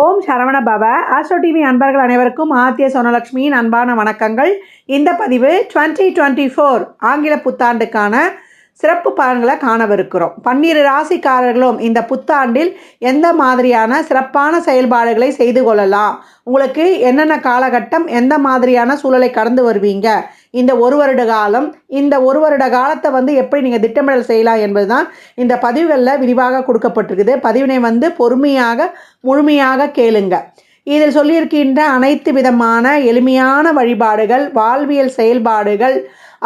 ஓம் சரவண பவ. Astro TV அன்பர்கள் அனைவருக்கும் ஆத்திய சொனலட்சுமியின் அன்பான வணக்கங்கள். இந்த பதிவு 2024 ஆங்கில புத்தாண்டுக்கான சிறப்பு பலன்களை காணவிருக்கிறோம். 12 ராசிக்காரர்களும் இந்த புத்தாண்டில் எந்த மாதிரியான சிறப்பான செயல்பாடுகளை செய்து கொள்ளலாம், உங்களுக்கு என்னென்ன காலகட்டம், எந்த மாதிரியான சூழலை கடந்து வருவீங்க, இந்த ஒரு வருட காலத்தை எப்படி நீங்கள் திட்டமிடல் செய்யலாம் என்பது தான் இந்த பதிவுகளில் விரிவாக கொடுக்கப்பட்டிருக்குது. பதிவினை பொறுமையாக முழுமையாக கேளுங்க. இதில் சொல்லியிருக்கின்ற அனைத்து விதமான எளிமையான வழிபாடுகள், வாழ்வியல் செயல்பாடுகள்,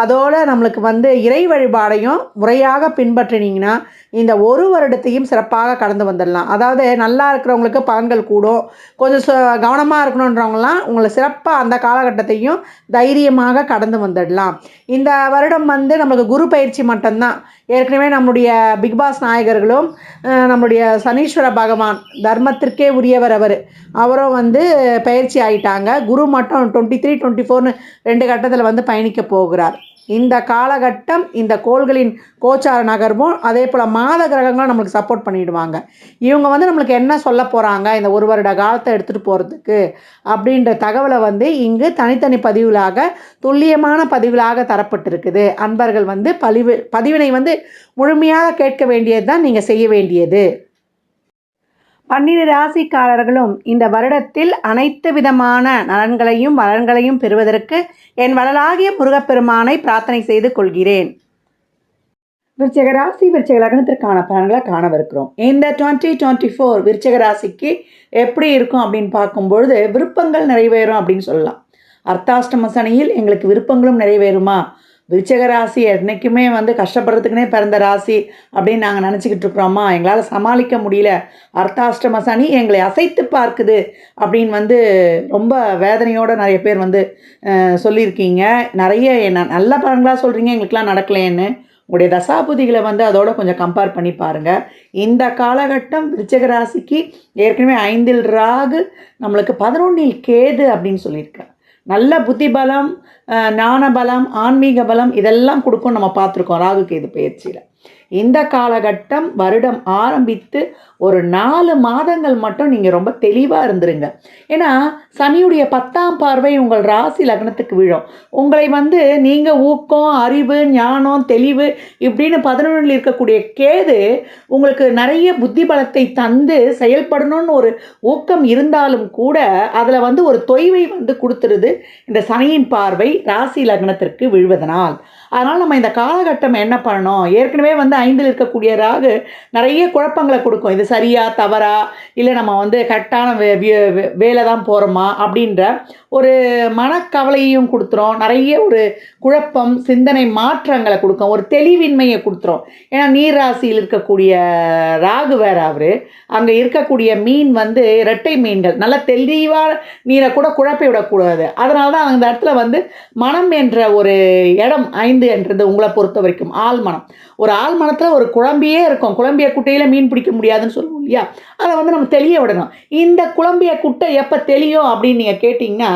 அதோடு நம்மளுக்கு இறை வழிபாடையும் முறையாக பின்பற்றினீங்கன்னா இந்த ஒரு வருடத்தையும் சிறப்பாக கடந்து வந்துடலாம். அதாவது நல்லா இருக்கிறவங்களுக்கு பலன்கள் கூடும், கொஞ்சம் கவனமாக இருக்கணுன்றவங்களாம் உங்களை சிறப்பாக அந்த காலகட்டத்தையும் தைரியமாக கடந்து வந்துடலாம். இந்த வருடம் நம்மளுக்கு குரு பயிற்சி மட்டும்தான். ஏற்கனவே நம்முடைய பிக்பாஸ் நாயகர்களும் நம்முடைய சனீஸ்வர பகவான் தர்மத்திற்கே உரியவர் அவரும் பயிற்சி ஆகிட்டாங்க. குரு மட்டும் 23, 24 2 கட்டத்தில் பயணிக்க போகிறார். இந்த காலகட்டம் இந்த கோள்களின் கோச்சார நகர்வும் அதே போல் மாத கிரகங்களும் நம்மளுக்கு சப்போர்ட் பண்ணிவிடுவாங்க. இவங்க நம்மளுக்கு என்ன சொல்ல போகிறாங்க இந்த ஒரு வருட காலத்தை எடுத்துகிட்டு போகிறதுக்கு அப்படின்ற தகவலை இங்கு தனித்தனி பதிவுகளாக துல்லியமான பதிவுகளாக தரப்பட்டிருக்குது. அன்பர்கள் பதிவினை முழுமையாக கேட்க வேண்டியது தான் நீங்கள் செய்ய வேண்டியது. 12 ராசிக்காரர்களும் இந்த வருடத்தில் அனைத்து விதமான நலன்களையும் வளன்களையும் பெறுவதற்கு என் வளலாகிய முருகப்பெருமானை பிரார்த்தனை செய்து கொள்கிறேன். விருச்சிக ராசி விருச்சிக லக்னத்திற்கான பலன்களை காணவிருக்கிறோம். இந்த 2024 விருச்சிக ராசிக்கு எப்படி இருக்கும் அப்படின்னு பார்க்கும்பொழுது விருப்பங்கள் நிறைவேறும் அப்படின்னு சொல்லலாம். அர்த்தாஷ்டம சனியில் எங்களுக்கு விருப்பங்களும் நிறைவேறுமா? விருச்சிக ராசி என்றைக்குமே கஷ்டப்படுறதுக்குனே பிறந்த ராசி அப்படின்னு நாங்கள் நினச்சிக்கிட்டு இருக்கிறோமா? எங்களால் சமாளிக்க முடியல, அர்த்தாஷ்டம சனி எங்களை அசைத்து பார்க்குது அப்படின்னு ரொம்ப வேதனையோடு நிறைய பேர் சொல்லியிருக்கீங்க. நிறைய நல்ல பலன்களாக சொல்கிறீங்க, எங்களுக்கெல்லாம் நடக்கலைன்னு. உங்களுடைய தசாபுதிகளை அதோட கொஞ்சம் கம்பேர் பண்ணி பாருங்கள். இந்த காலகட்டம் விருச்சிக ராசிக்கு ஏற்கனவே 5ல் ராகு, நம்மளுக்கு 11ல் கேது அப்படின்னு சொல்லியிருக்கேன். நல்ல புத்தி பலம், ஞான பலம், ஆன்மீக பலம் இதெல்லாம் கொடுக்கும். நம்ம பார்த்துருக்கோம் ராகு கேது பயிற்சியில். இந்த காலகட்டம் வருடம் ஆரம்பித்து ஒரு 4 மாதங்கள் மட்டும் நீங்கள் ரொம்ப தெளிவாக இருந்துருங்க. ஏன்னா சனியுடைய 10ஆம் பார்வை உங்கள் ராசி லக்னத்துக்கு விழும். உங்களை நீங்கள் ஊக்கம், அறிவு, ஞானம், தெளிவு இப்படின்னு 11ல் இருக்கக்கூடிய கேது உங்களுக்கு நிறைய புத்தி பலத்தை தந்து செயல்படணும்னு ஒரு ஊக்கம் இருந்தாலும் கூட அதில் ஒரு தொய்வை கொடுத்துருது இந்த சனியின் பார்வை ராசி லக்னத்திற்கு விழுவதனால். அதனால் நம்ம இந்த காலகட்டம் என்ன பண்ணணும்? ஏற்கனவே 5ல் இருக்கக்கூடிய ராகு நிறைய குழப்பங்களை கொடுக்கும். இது சரியா தவறா, இல்லை நம்ம கரெக்டான வேலை தான் போகிறோமா அப்படின்ற ஒரு மனக்கவலையும் கொடுத்துரும். நிறைய ஒரு குழப்பம், சிந்தனை மாற்றங்களை கொடுக்கும், ஒரு தெளிவின்மையை கொடுத்துரும். ஏன்னா நீர் ராசியில் இருக்கக்கூடிய ராகு வேறு, அங்கே இருக்கக்கூடிய மீன் இரட்டை மீன்கள், நல்ல தெளிவாக நீரை கூட குழப்பி விடக்கூடாது. அதனால தான் அந்த இடத்துல மனம் என்ற ஒரு இடம் 5 என்றது உங்களை பொறுத்த வரைக்கும் ஆழ்மனம். ஒரு ஆழ்மனத்தில் ஒரு குழம்பியே இருக்கும். குழம்பிய குட்டையில் மீன் பிடிக்க முடியாதுன்னு சொல்லுவோம் இல்லையா? அதை நம்ம தெளிய விடணும். இந்த குழம்பிய குட்டை எப்போ தெளியும் அப்படின்னு நீங்கள் கேட்டிங்கன்னா,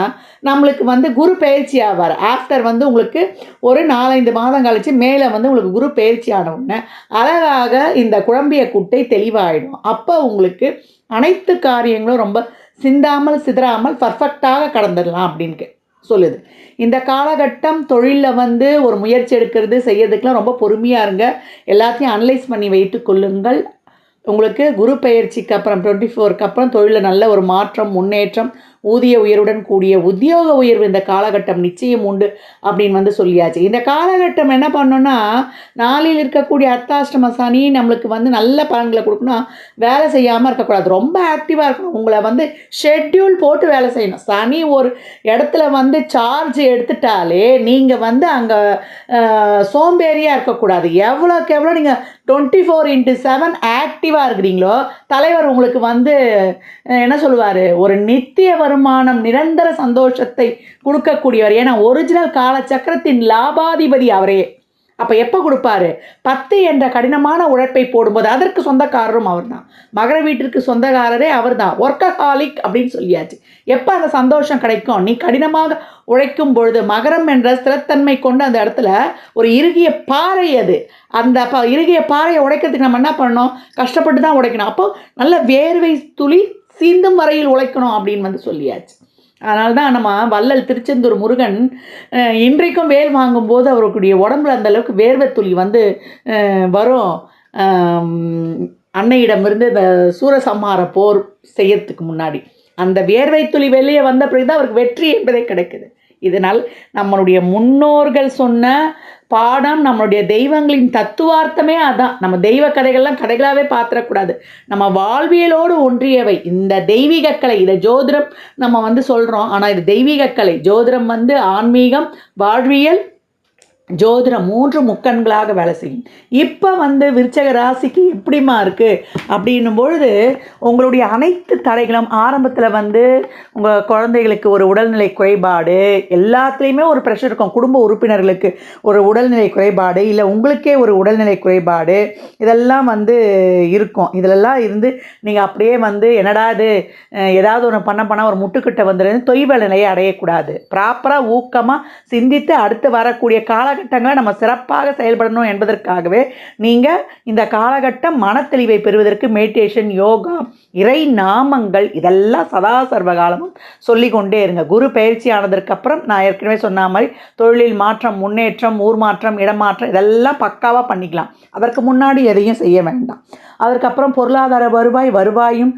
நம்மளுக்கு குரு பயிற்சி ஆவார். ஆஃப்டர் உங்களுக்கு ஒரு 4-5 மாதம் கழித்து மேலே உங்களுக்கு குரு பயிற்சி ஆன உடனே அழகாக இந்த குழம்பிய குட்டை தெளிவாகிடும். அப்போ உங்களுக்கு அனைத்து காரியங்களும் ரொம்ப சிந்தாமல் சிதறாமல் பர்ஃபெக்டாக கடந்துடலாம் அப்படின்னு சொல்லுது. இந்த காலகட்டம் தொழிலில் ஒரு முயற்சி எடுக்கிறது செய்யறதுக்கெலாம் ரொம்ப பொறுமையாக இருங்க. எல்லாத்தையும் அனலைஸ் பண்ணி வைத்து கொள்ளுங்கள். உங்களுக்கு குரு பயிற்சிக்கு அப்புறம் 24க்கு அப்புறம் தொழிலில் நல்ல ஒரு மாற்றம், முன்னேற்றம், ஊதிய உயர்வுடன் கூடிய உத்தியோக உயர்வு இந்த காலகட்டம் நிச்சயம் உண்டு அப்படின்னு சொல்லியாச்சு. இந்த காலகட்டம் என்ன பண்ணோன்னா, 4ல் இருக்கக்கூடிய அர்த்தாஷ்டம சனி நம்மளுக்கு நல்ல பலன்களை கொடுக்கணும்னா வேலை செய்யாமல் இருக்கக்கூடாது, ரொம்ப ஆக்டிவாக இருக்கணும். உங்களை ஷெட்யூல் போட்டு வேலை செய்யணும். சனி ஒரு இடத்துல சார்ஜ் எடுத்துட்டாலே நீங்கள் அங்கே சோம்பேறியாக இருக்கக்கூடாது. எவ்வளோக்கு எவ்வளோ நீங்கள் 24/7 ஆக்டிவாக இருக்கிறீங்களோ தலைவர் உங்களுக்கு என்ன சொல்லுவார், ஒரு நித்திய வருமானம், நிரந்தர சந்தோஷத்தை கொடுக்கக்கூடியவர். ஏன்னா ஒரிஜினல் காலச்சக்கரத்தின் லாபாதிபதி அவரே. அப்போ எப்போ கொடுப்பாரு? 10 என்ற கடினமான உழைப்பை போடும்போது அதற்கு சொந்தக்காரரும் அவர் தான். மகர வீட்டிற்கு சொந்தக்காரரே அவர் தான். ஒர்க்கஹாலிக் அப்படின்னு சொல்லியாச்சு. எப்போ அந்த சந்தோஷம் கிடைக்கும்? நீ கடினமாக உழைக்கும் பொழுது. மகரம் என்ற ஸ்திரத்தன்மை கொண்டு அந்த இடத்துல ஒரு இறுகிய பாறை அது. அந்த இறுகிய பாறையை உடைக்கிறதுக்கு நம்ம என்ன பண்ணணும்? கஷ்டப்பட்டு தான் உடைக்கணும். அப்போது நல்ல வேர்வை துளி சீந்தும் வரையில் உழைக்கணும் அப்படின்னு வந்து சொல்லியாச்சு. அதனால தான் நம்ம வள்ளல் திருச்செந்தூர் முருகன் இன்றைக்கும் வேல் வாங்கும்போது அவருடைய உடம்புல அந்தளவுக்கு வேர்வை துளி வந்து வரும். அன்னையிடமிருந்து இந்த சூரசம்ஹார போர் செய்யறதுக்கு முன்னாடி அந்த வேர்வை துளி வெளியே வந்த பிறகு தான் அவருக்கு வெற்றி என்பதே கிடைக்குது. இதனால் நம்மளுடைய முன்னோர்கள் சொன்ன பாடம், நம்மளுடைய தெய்வங்களின் தத்துவார்த்தமே அதான். நம்ம தெய்வ கதைகள்லாம் கதைகளாகவே பார்த்துடக்கூடாது, நம்ம வாழ்வியலோடு ஒன்றியவை. இந்த தெய்வீக கலை, இதை ஜோதிடம் நம்ம வந்து சொல்கிறோம், ஆனால் இது தெய்வீக கலை. ஜோதிடம் வந்து ஆன்மீகம், வாழ்வியல், ஜோதிடம் 3 முக்கண்களாக வேலை செய்யும். இப்போ வந்து விருச்சக ராசிக்கு எப்படிமா இருக்குது அப்படின்னும் பொழுது, உங்களுடைய அனைத்து தடைகளும் ஆரம்பத்தில் வந்து உங்கள் குழந்தைகளுக்கு ஒரு உடல்நிலை குறைபாடு, எல்லாத்துலேயுமே ஒரு ப்ரெஷர் இருக்கும். குடும்ப உறுப்பினர்களுக்கு ஒரு உடல்நிலை குறைபாடு, இல்லை உங்களுக்கே ஒரு உடல்நிலை குறைபாடு, இதெல்லாம் வந்து இருக்கும். இதிலெல்லாம் இருந்து நீங்கள் அப்படியே வந்து என்னடா இது ஏதாவது ஒன்று பண்ண ஒரு முட்டுக்கிட்ட வந்துடுது தொய்வ நிலையை அடையக்கூடாது. ப்ராப்பராக ஊக்கமாக சிந்தித்து அடுத்து வரக்கூடிய காலகட்டங்களை நம்ம சிறப்பாக செயல்படணும் என்பதற்காகவே நீங்கள் இந்த காலகட்டம் மனத்தெளிவை பெறுவதற்கு மெடிடேஷன், யோகா, இறை நாமங்கள் இதெல்லாம் சதா சர்வகாலமும் சொல்லிக்கொண்டே இருங்க. குரு பயிற்சி ஆனதற்கப்புறம் நான் ஏற்கனவே சொன்ன மாதிரி தொழிலில் மாற்றம், முன்னேற்றம், ஊர் மாற்றம், இடமாற்றம் இதெல்லாம் பக்காவாக பண்ணிக்கலாம். அதற்கு முன்னாடி எதையும் செய்ய வேண்டாம். அதற்கப்புறம் பொருளாதார வருவாயும்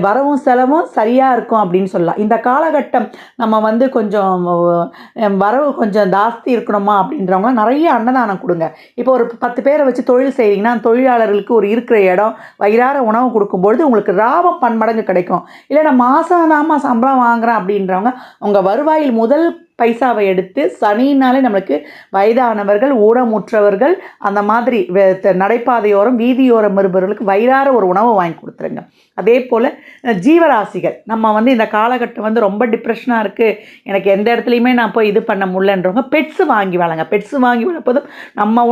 வரவும் செலவும் சரியாக இருக்கும் அப்படின்னு சொல்லலாம். இந்த காலகட்டம் நம்ம வந்து கொஞ்சம் வரவு கொஞ்சம் ஜாஸ்தி இருக்கணுமா அப்படின்றவங்க நிறைய அன்னதானம் கொடுங்க. இப்போ ஒரு 10 பேரை வச்சு தொழில் செய்கிறீங்கன்னா தொழிலாளர்களுக்கு ஒரு இருக்கிற இடம், வயிறார உணவு கொடுக்கும்பொழுது உங்களுக்கு லாபம் பன்மடங்கு கிடைக்கும். இல்லை நான் மாதம் தாம்மா சம்பளம் வாங்குகிறேன் அப்படின்றவங்க உங்கள் வருவாயில் முதல் பைசாவை எடுத்து சனினாலே நம்மளுக்கு வயதானவர்கள், ஊனமுற்றவர்கள், அந்த மாதிரி நடைபாதையோரம், வீதியோரம் இருப்பவர்களுக்கு வயிறார ஒரு உணவை வாங்கி கொடுத்துருங்க. அதே போல் ஜீவராசிகள், நம்ம வந்து இந்த காலகட்டம் வந்து ரொம்ப டிப்ரெஷனாக இருக்குது, எனக்கு எந்த இடத்துலையுமே நான் போய் இது பண்ண முடியலன்றவங்க பெட்ஸு வாங்கி வளங்க. பெட்ஸு வாங்கி வளர்ப்பதும்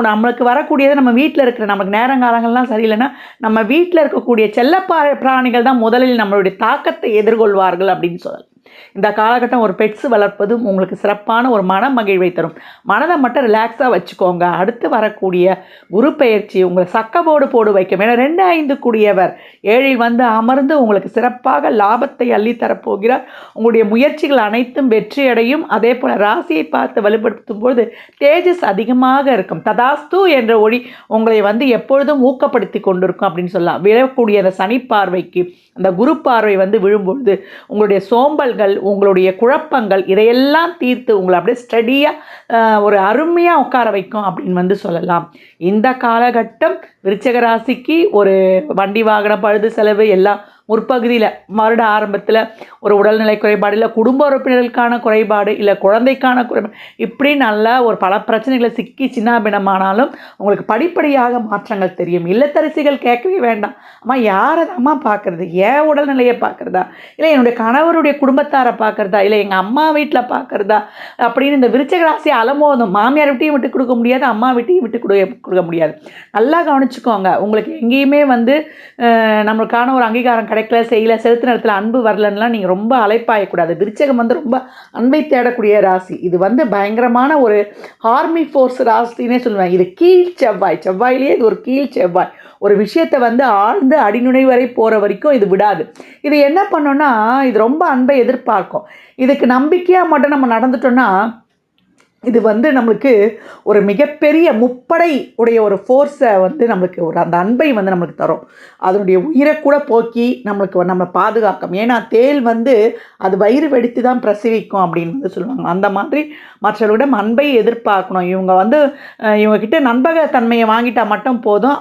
நம்மளுக்கு வரக்கூடியது, நம்ம வீட்டில் இருக்கிற நமக்கு நேரங்காலங்கள்லாம் சரியில்லைன்னா நம்ம வீட்டில் இருக்கக்கூடிய செல்ல பிராணிகள் தான் முதலில் நம்மளுடைய தாக்கத்தை எதிர்கொள்வார்கள் அப்படின்னு சொல்லலாம். இந்த காலகட்டம் ஒரு பெட்ஸ் வளர்ப்பதும் உங்களுக்கு சிறப்பான ஒரு மன மகிழ்வை தரும். மனதை மட்டும் ரிலாக்ஸாக வச்சுக்கோங்க. அடுத்து வரக்கூடிய குரு பெயர்ச்சி உங்களை சக்கபோடு போடு வைக்கும். ஏன்னா 2-5 கூடியவர் 7இல் வந்து அமர்ந்து உங்களுக்கு சிறப்பாக லாபத்தை அள்ளித்தரப்போகிறார். உங்களுடைய முயற்சிகள் அனைத்தும் வெற்றியடையும். அதே போல் ராசியை பார்த்து வலுப்படுத்தும் பொழுது தேஜஸ் அதிகமாக இருக்கும். ததாஸ்து என்ற ஒளி உங்களை வந்து எப்பொழுதும் ஊக்கப்படுத்தி கொண்டிருக்கும் அப்படின்னு சொல்லலாம். விழக்கூடிய அந்த சனி பார்வைக்கு அந்த குரு பார்வை வந்து விழும்பொழுது உங்களுடைய சோம்பல்கள், உங்களுடைய குழப்பங்கள் இதையெல்லாம் தீர்த்து உங்களை அப்படியே ஸ்டடியாக ஒரு அருமையாக உட்கார வைக்கும் அப்படின்னு வந்து சொல்லலாம். இந்த காலகட்டம் விருச்சிக ராசிக்கு ஒரு வண்டி வாகன பழுது செலவு எல்லாம் முற்பகுதியில் வருட ஆரம்பத்தில் ஒரு உடல்நிலை குறைபாடு, இல்லை குடும்ப உறுப்பினர்களுக்கான குறைபாடு, இல்லை குழந்தைக்கான குறைபாடு, இப்படி நல்லா ஒரு பல பிரச்சனைகளை சிக்கி சின்னாபின்னமானாலும் உங்களுக்கு படிப்படியாக மாற்றங்கள் தெரியும். இல்லத்தரசிகள் கேட்கவே வேண்டாம், அம்மா யாரை அம்மா பார்க்குறது, ஏன் உடல்நிலையை பார்க்குறதா, இல்லை என்னுடைய கணவருடைய குடும்பத்தாரை பார்க்குறதா, இல்லை எங்கள் அம்மா வீட்டில் பார்க்குறதா அப்படின்னு இந்த விருச்சிக ராசி அலமோதும். மாமியார் வீட்டையும் விட்டு கொடுக்க முடியாது, அம்மா வீட்டையும் விட்டு கொடுக்க முடியாது. நல்லா கவனிச்சுக்கோங்க. உங்களுக்கு எங்கேயுமே வந்து நம்மளுக்கான ஒரு அங்கீகாரம் கிடைக்கல, செய்யலை, செலுத்தின இடத்துல அன்பு வரலன்னா நீங்கள் ரொம்ப அலைப்பாயக்கூடாது. விருச்சகம் வந்து ரொம்ப அன்பை தேடக்கூடிய ராசி. இது வந்து பயங்கரமான ஒரு ஆர்மி ஃபோர்ஸ் ராசினே சொல்லுவேன். இது கீழ் செவ்வாயிலேயே இது ஒரு கீழ் செவ்வாய். ஒரு விஷயத்தை வந்து ஆழ்ந்து அடிநுனை வரை போகிற வரைக்கும் இது விடாது. இது என்ன பண்ணோன்னா இது ரொம்ப அன்பை எதிர்பார்க்கும். இதுக்கு நம்பிக்கையாக மட்டும் நம்ம நடந்துட்டோன்னா இது வந்து நம்மளுக்கு ஒரு மிகப்பெரிய முப்படை உடைய ஒரு ஃபோர்ஸை வந்து நம்மளுக்கு ஒரு அந்த அன்பை வந்து நம்மளுக்கு தரும். அதனுடைய உயிரை கூட போக்கி நம்ம பாதுகாக்கும். ஏன்னா தேள் வந்து அது வயிறு வெடித்து தான் பிரசவிக்கும் அப்படின்னு வந்து சொல்லுவாங்க. அந்த மாதிரி மற்றவர்களிடம் அன்பை எதிர்பார்க்கணும். இவங்க வந்து இவங்ககிட்ட நண்பகத்தன்மையை வாங்கிட்டால் மட்டும் போதும்,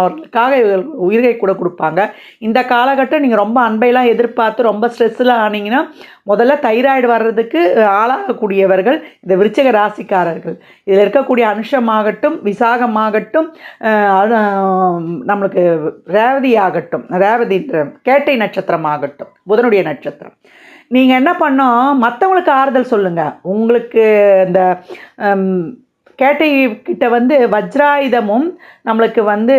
அவர்களுக்காக உயிரை கூட கொடுப்பாங்க. இந்த காலகட்டம் நீங்கள் ரொம்ப அன்பையெல்லாம் எதிர்பார்த்து ரொம்ப ஸ்ட்ரெஸ்ஸில் ஆனீங்கன்னா முதல்ல தைராய்டு வர்றதுக்கு ஆளாகக்கூடியவர்கள் இந்த விருச்சிக ராசிக்காரர்கள். இதில் இருக்கக்கூடிய அனுஷமாகட்டும், விசாகமாகட்டும், நம்மளுக்கு ரேவதி ஆகட்டும், ரேவதின்ற கேட்டை நட்சத்திரம் ஆகட்டும், புதனுடைய நட்சத்திரம். நீங்கள் என்ன பண்ணோம், மற்றவங்களுக்கு ஆறுதல் சொல்லுங்கள். உங்களுக்கு இந்த கேட்டை கிட்ட வந்து வஜ்ராயுதமும் நம்மளுக்கு வந்து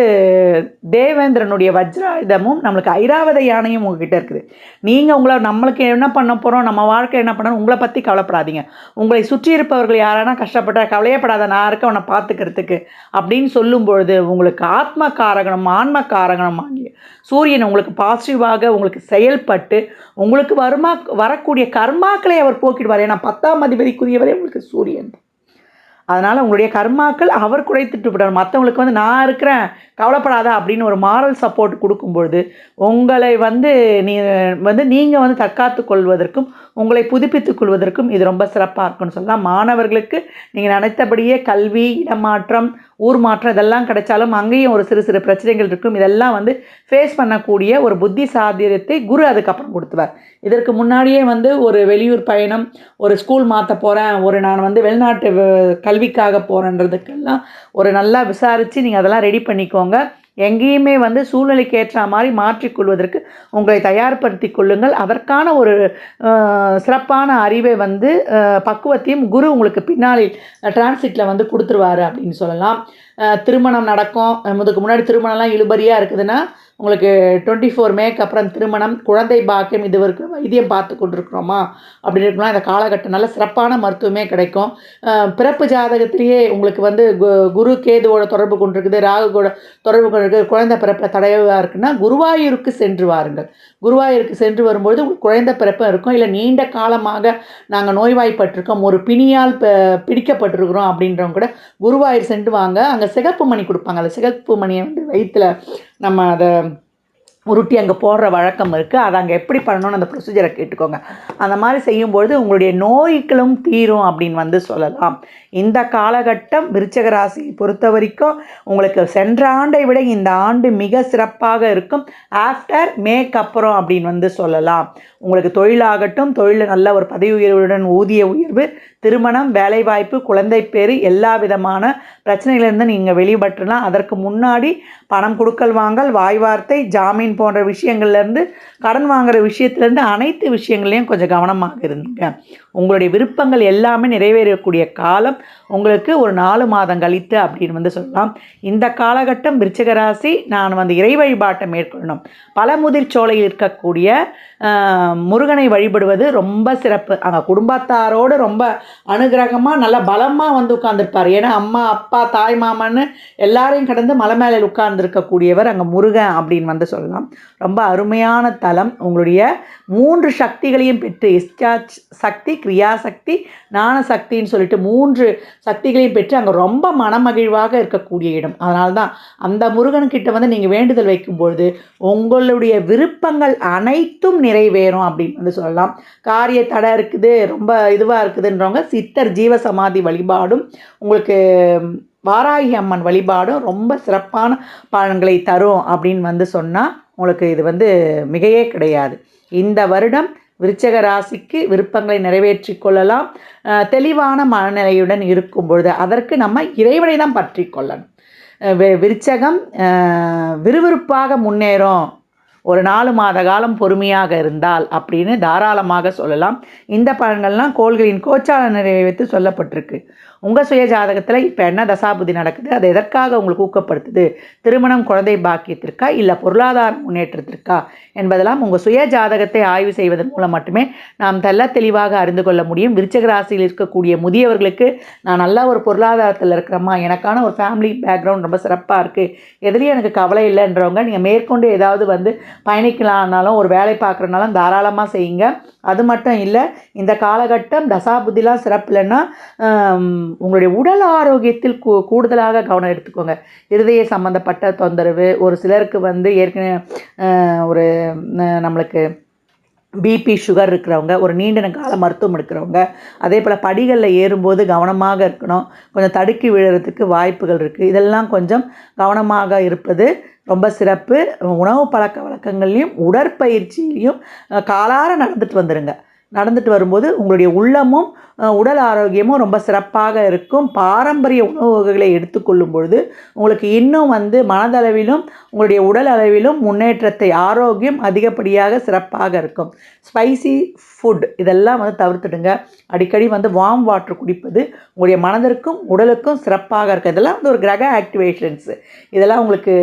தேவேந்திரனுடைய வஜ்ராயுதமும் நம்மளுக்கு ஐராவத யானையும் உங்ககிட்ட இருக்குது. நீங்கள் உங்களை நம்மளுக்கு என்ன பண்ண போகிறோம், நம்ம வாழ்க்கை என்ன பண்ணணும், உங்களை பற்றி கவலைப்படாதீங்க. உங்களை சுற்றி இருப்பவர்கள் யாரானா கஷ்டப்பட்டா கவலையப்படாத, நான் இருக்க அவனை பார்த்துக்கிறதுக்கு அப்படின்னு சொல்லும் பொழுது உங்களுக்கு ஆத்ம காரகணம் ஆன்ம காரகணம் ஆகிய சூரியன் உங்களுக்கு பாசிட்டிவாக உங்களுக்கு செயல்பட்டு உங்களுக்கு வரக்கூடிய கர்மாக்களை அவர் போக்கிடுவார். ஏன்னா 10ஆம் அதிபதிக்குரியவரே உங்களுக்கு சூரியன். அதனால் உங்களுடைய கர்மாக்கள் அவர் குறைத்துட்டு விட்டார். மற்றவங்களுக்கு வந்து நான் இருக்கிறேன் கவலைப்படாதா அப்படின்னு ஒரு மாரல் சப்போர்ட் கொடுக்கும்பொழுது உங்களை வந்து நீங்கள் வந்து தற்காத்து கொள்வதற்கும் உங்களை புதுப்பித்துக் கொள்வதற்கும் இது ரொம்ப சிறப்பாக இருக்குன்னு சொல்லலாம். மாணவர்களுக்கு நீங்கள் நினைத்தபடியே கல்வி, இடமாற்றம், ஊர் மாற்றம் இதெல்லாம் கிடைச்சாலும் அங்கேயும் ஒரு சிறு சிறு பிரச்சனைகள் இருக்கும். இதெல்லாம் வந்து ஃபேஸ் பண்ணக்கூடிய ஒரு புத்தி சாதுரியத்தை குரு அதுக்கப்புறம் கொடுத்துவார். இதற்கு முன்னாடியே வந்து ஒரு வெளியூர் பயணம், ஒரு ஸ்கூல் மாற்ற போகிறேன், நான் வந்து வெளிநாட்டு கல்விக்காக போகிறேன்றதுக்கெல்லாம் ஒரு நல்லா விசாரித்து நீங்கள் அதெல்லாம் ரெடி பண்ணிக்கோங்க. எங்கேயுமே வந்து சூழ்நிலைக்கு ஏற்ற மாதிரி மாற்றிக்கொள்வதற்கு உங்களை தயார்படுத்தி கொள்ளுங்கள். அதற்கான ஒரு சிறப்பான அறிவை வந்து பக்குவத்தையும் குரு உங்களுக்கு பின்னாளில் டிரான்சிட்டில் வந்து கொடுத்துருவாரு அப்படின்னு சொல்லலாம். திருமணம் நடக்கும். இதுக்கு முன்னாடி திருமணம்லாம் இழுபறியாக இருக்குதுன்னா உங்களுக்கு 24 மேக்கு அப்புறம் திருமணம், குழந்தை பாக்கியம், இது வரைக்கும் வைத்தியம் பார்த்து கொண்டிருக்கிறோமா அப்படின்னு இருக்கலாம். இந்த காலகட்டம் நல்ல சிறப்பான மருத்துவமே கிடைக்கும். பிறப்பு ஜாதகத்திலேயே உங்களுக்கு வந்து குரு கேதுவோட தொடர்பு கொண்டிருக்குது, ராகுவோட தொடர்பு கொண்டிருக்குது, குழந்தை பிறப்பில் தடையாக இருக்குன்னா குருவாயூருக்கு சென்று வாருங்கள். குருவாயூருக்கு சென்று வரும்பொழுது உங்களுக்கு குழந்தை பிறப்பும் இருக்கும். இல்லை நீண்ட காலமாக நாங்கள் நோய்வாய்ப்பட்டிருக்கோம், ஒரு பிணியால் பிடிக்கப்பட்டிருக்கிறோம் அப்படின்றவங்க கூட குருவாயூர் சென்று வாங்க. அங்கே சிகப்பு மணி கொடுப்பாங்க. அந்த சிகப்பு மணியை வந்து வயிற்றில் நம்ம அதை உருட்டி அங்கே போடுற வழக்கம் இருக்குது. அதை அங்கே எப்படி பண்ணணும்னு அந்த ப்ரொசீஜரை கேட்டுக்கோங்க. அந்த மாதிரி செய்யும்பொழுது உங்களுடைய நோய்களும் தீரும் அப்படின்னு வந்து சொல்லலாம். இந்த காலகட்டம் விருச்சிக ராசியை பொறுத்த வரைக்கும் உங்களுக்கு சென்ற ஆண்டை விட இந்த ஆண்டு மிக சிறப்பாக இருக்கும். ஆஃப்டர் மேக்கு அப்புறம் அப்படின்னு வந்து சொல்லலாம். உங்களுக்கு தொழிலாகட்டும், தொழிலில் நல்ல ஒரு பதவி உயர்வுடன் ஊதிய உயர்வு, திருமணம், வேலைவாய்ப்பு, குழந்தை பேறு, எல்லா விதமான பிரச்சனைகளிலிருந்து நீங்கள் வெளிப்பட்டுலாம். அதற்கு முன்னாடி பணம் கொடுக்கல் வாங்கல், வாய் வார்த்தை, ஜாமீன் போன்ற விஷயங்கள்லேருந்து, கடன் வாங்குகிற விஷயத்துலேருந்து அனைத்து விஷயங்கள்லையும் கொஞ்சம் கவனமாக இருந்துங்க. உங்களுடைய விருப்பங்கள் எல்லாமே நிறைவேறக்கூடிய காலம் உங்களுக்கு ஒரு 4 மாதம் கழித்து அப்படின்னு வந்து சொல்லலாம். இந்த காலகட்டம் விருச்சிக ராசி நான் வந்து இறை வழிபாட்டை மேற்கொள்ளணும். பழமுதிர் சோலையில் இருக்கக்கூடிய முருகனை வழிபடுவது ரொம்ப சிறப்பு. அங்கே குடும்பத்தாரோடு ரொம்ப அனுகிரகமாக நல்ல பலமாக வந்து உட்கார்ந்துருப்பார். ஏன்னா அம்மா, அப்பா, தாய், மாமன்னு எல்லாரையும் கடந்து மலை மேலே உட்கார்ந்துருக்கக்கூடியவர் அங்கே முருகன் அப்படின்னு வந்து சொல்லலாம். ரொம்ப அருமையான தலம். உங்களுடைய 3 சக்திகளையும் பெற்று இஷ்டாச் சக்தி, கிரியாசக்தி, ஞான சக்தின்னு சொல்லிட்டு 3 சக்திகளையும் பெற்று அங்கே ரொம்ப மனமகிழ்வாக இருக்கக்கூடிய இடம். அதனால தான் அந்த முருகன்கிட்ட வந்து நீங்கள் வேண்டுதல் வைக்கும்பொழுது உங்களுடைய விருப்பங்கள் அனைத்தும் நிறைவேறும் அப்படின்னு வந்து சொல்லலாம். காரிய தடை இருக்குது, ரொம்ப இதுவாக இருக்குதுன்றவங்க சித்தர் ஜீவசமாதி வழிபாடும் உங்களுக்கு வாராகி அம்மன் வழிபாடும் ரொம்ப சிறப்பான பலன்களை தரும் அப்படின்னு வந்து சொன்னால் உங்களுக்கு இது வந்து மிகையே கிடையாது. இந்த வருடம் விருச்சிக ராசிக்கு விருப்பங்களை நிறைவேற்றி கொள்ளலாம். தெளிவான மனநிலையுடன் இருக்கும் பொழுது அதற்கு நம்ம இறைவனை தான் பற்றி கொள்ளணும். விருச்சகம் விறுவிறுப்பாக முன்னேறும் ஒரு 4 மாத காலம் பொறுமையாக இருந்தால் அப்படின்னு தாராளமாக சொல்லலாம். இந்த பலன்கள்லாம் கோள்களின் கோச்சார நிறைவேற்றி சொல்லப்பட்டிருக்கு. உங்கள் சுய ஜாதகத்தில் இப்போ என்ன தசாபுதி நடக்குது, அது எதற்காக உங்களுக்கு ஊக்கப்படுத்துது, திருமணம், குழந்தை பாக்கியத்திற்கா இல்லை பொருளாதார முன்னேற்றத்திற்கா என்பதெல்லாம் உங்கள் சுய ஜாதகத்தை ஆய்வு செய்வதன் மூலம் மட்டுமே நாம் தெளிவாக அறிந்து கொள்ள முடியும். விருச்சிக ராசியில் இருக்கக்கூடிய முதியவர்களுக்கு நான் நல்ல ஒரு பொருளாதாரத்தில் இருக்கிறோமா, எனக்கான ஒரு ஃபேமிலி பேக்ரவுண்ட் ரொம்ப சிறப்பாக இருக்குது, எதுலேயும் எனக்கு கவலை இல்லைன்றவங்க நீங்கள் மேற்கொண்டு ஏதாவது வந்து பயணிக்கலான்னாலும் ஒரு வேலை பார்க்குறனாலும் தாராளமாக செய்யுங்க. அது மட்டும் இல்லை, இந்த காலகட்டம் தசாபுத்திலாம் சிறப்பு இல்லைன்னா உங்களுடைய உடல் ஆரோக்கியத்தில் கூடுதலாக கவனம் எடுத்துக்கோங்க. இருதய சம்மந்தப்பட்ட தொந்தரவு, ஒரு சிலருக்கு வந்து ஏற்கனவே ஒரு நம்மளுக்கு பிபி, சுகர் இருக்கிறவங்க, ஒரு நீண்ட கால மருத்துவம் எடுக்கிறவங்க, அதே போல் படிகளில் ஏறும்போது கவனமாக இருக்கணும். கொஞ்சம் தடுக்கி விழுறதுக்கு வாய்ப்புகள் இருக்குது. இதெல்லாம் கொஞ்சம் கவனமாக இருப்பது ரொம்ப சிறப்பு. உணவு பழக்க வழக்கங்கள்லையும் உடற்பயிற்சியிலையும் காலார நடந்துட்டு வந்துடுங்க. நடந்துட்டு வரும்போது உங்களுடைய உள்ளமும் உடல் ஆரோக்கியமும் ரொம்ப சிறப்பாக இருக்கும். பாரம்பரிய உணவு வகைகளை எடுத்துக்கொள்ளும் பொழுது உங்களுக்கு இன்னும் மனதளவிலும் உங்களுடைய உடல் அளவிலும் முன்னேற்றத்தை ஆரோக்கியம் அதிகப்படியாக சிறப்பாக இருக்கும். ஸ்பைசி ஃபுட் இதெல்லாம் தவிர்த்துடுங்க. அடிக்கடி வார்ம் வாட்டர் குடிப்பது உங்களுடைய மனதிற்கும் உடலுக்கும் சிறப்பாக இருக்கும். இதெல்லாம் ஒரு கிரக ஆக்டிவேஷன்ஸு. இதெல்லாம் உங்களுக்கு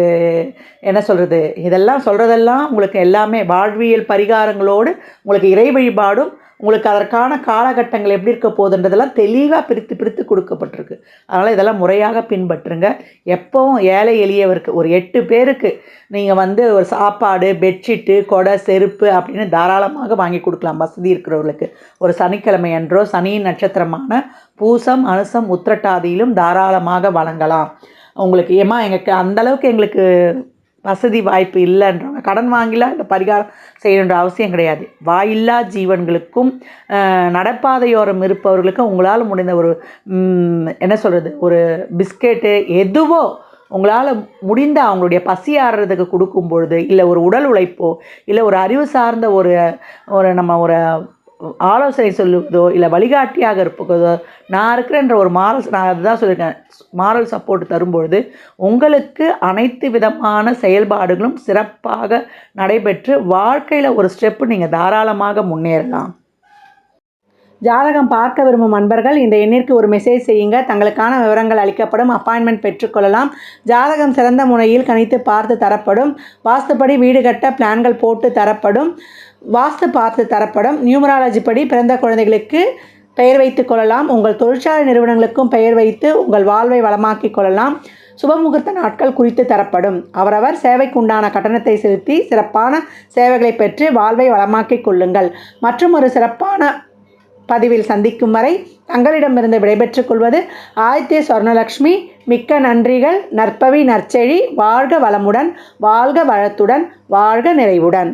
என்ன சொல்கிறது, இதெல்லாம் சொல்கிறதெல்லாம் உங்களுக்கு எல்லாமே வாழ்வியல் பரிகாரங்களோடு உங்களுக்கு இறை வழிபாடும் உங்களுக்கு அதற்கான காலகட்டங்கள் எப்படி இருக்க போகுதுன்றதெல்லாம் தெளிவாக பிரித்து கொடுக்கப்பட்டிருக்கு. அதனால் இதெல்லாம் முறையாக பின்பற்றுங்க. எப்போவும் ஏழை எளியவருக்கு ஒரு 8 பேருக்கு நீங்கள் ஒரு சாப்பாடு, பெட்ஷீட்டு, கொடை, செருப்பு அப்படின்னு தாராளமாக வாங்கி கொடுக்கலாம் வசதி இருக்கிறவர்களுக்கு. ஒரு சனிக்கிழமை அன்றோ சனி நட்சத்திரமான பூசம், அனுசம், உத்திரட்டாதியிலும் தாராளமாக வழங்கலாம். உங்களுக்கு ஏமா அந்தளவுக்கு எங்களுக்கு வசதி வாய்ப்பு இல்லைன்றவங்க கடன் வாங்கிலாம் இந்த பரிகாரம் செய்யணுன்ற அவசியம் கிடையாது. வாயில்லா ஜீவன்களுக்கும் நடப்பாதையோரம் இருப்பவர்களுக்கும் உங்களால் முடிந்த ஒரு என்ன சொல்கிறது, ஒரு பிஸ்கெட்டு எதுவோ உங்களால் முடிந்த அவங்களுடைய பசி ஆறுறதுக்கு கொடுக்கும் பொழுது, இல்லை ஒரு உடல் உழைப்போ, இல்லை ஒரு அறிவு சார்ந்த நம்ம ஒரு ஆலோசனை சொல்லுவதோ, இல்லை வழிகாட்டியாக இருப்பதோ, நான் இருக்கிறேன்ற ஒரு நான் அதுதான் சொல்லியிருக்கேன், மாரல் சப்போர்ட் தரும்பொழுது உங்களுக்கு அனைத்து விதமான செயல்பாடுகளும் சிறப்பாக நடைபெற்று வாழ்க்கையில் ஒரு ஸ்டெப்பு நீங்கள் தாராளமாக முன்னேறலாம். ஜாதகம் பார்க்க விரும்பும் அன்பர்கள் இந்த எண்ணிற்கு ஒரு மெசேஜ் செய்யுங்க. தங்களுக்கான விவரங்கள் அளிக்கப்படும். அப்பாயின்மெண்ட் பெற்றுக்கொள்ளலாம். ஜாதகம் சிறந்த முறையில் கணித்து பார்த்து தரப்படும். வாஸ்துப்படி வீடு கட்ட பிளான்கள் போட்டு தரப்படும். வாஸ்து பார்த்து தரப்படும். நியூமராலஜி படி பிறந்த குழந்தைகளுக்கு பெயர் வைத்து கொள்ளலாம். உங்கள் தொழிற்சாலை நிறுவனங்களுக்கும் பெயர் வைத்து உங்கள் வாழ்வை வளமாக்கி கொள்ளலாம். சுபமுகூர்த்த நாட்கள் குறித்து தரப்படும். அவரவர் சேவைக்குண்டான கட்டணத்தை செலுத்தி சிறப்பான சேவைகளை பெற்று வாழ்வை வளமாக்கி கொள்ளுங்கள். மற்றும் ஒரு சிறப்பான பதிவில் சந்திக்கும் வரை தங்களிடமிருந்து விடைபெற்றுக் கொள்வது ஆதித்ய சொர்ணலக்ஷ்மி. மிக்க நன்றிகள். நற்பவி நற்செழி. வாழ்க வளமுடன், வாழ்க வளத்துடன், வாழ்க நிறைவுடன்.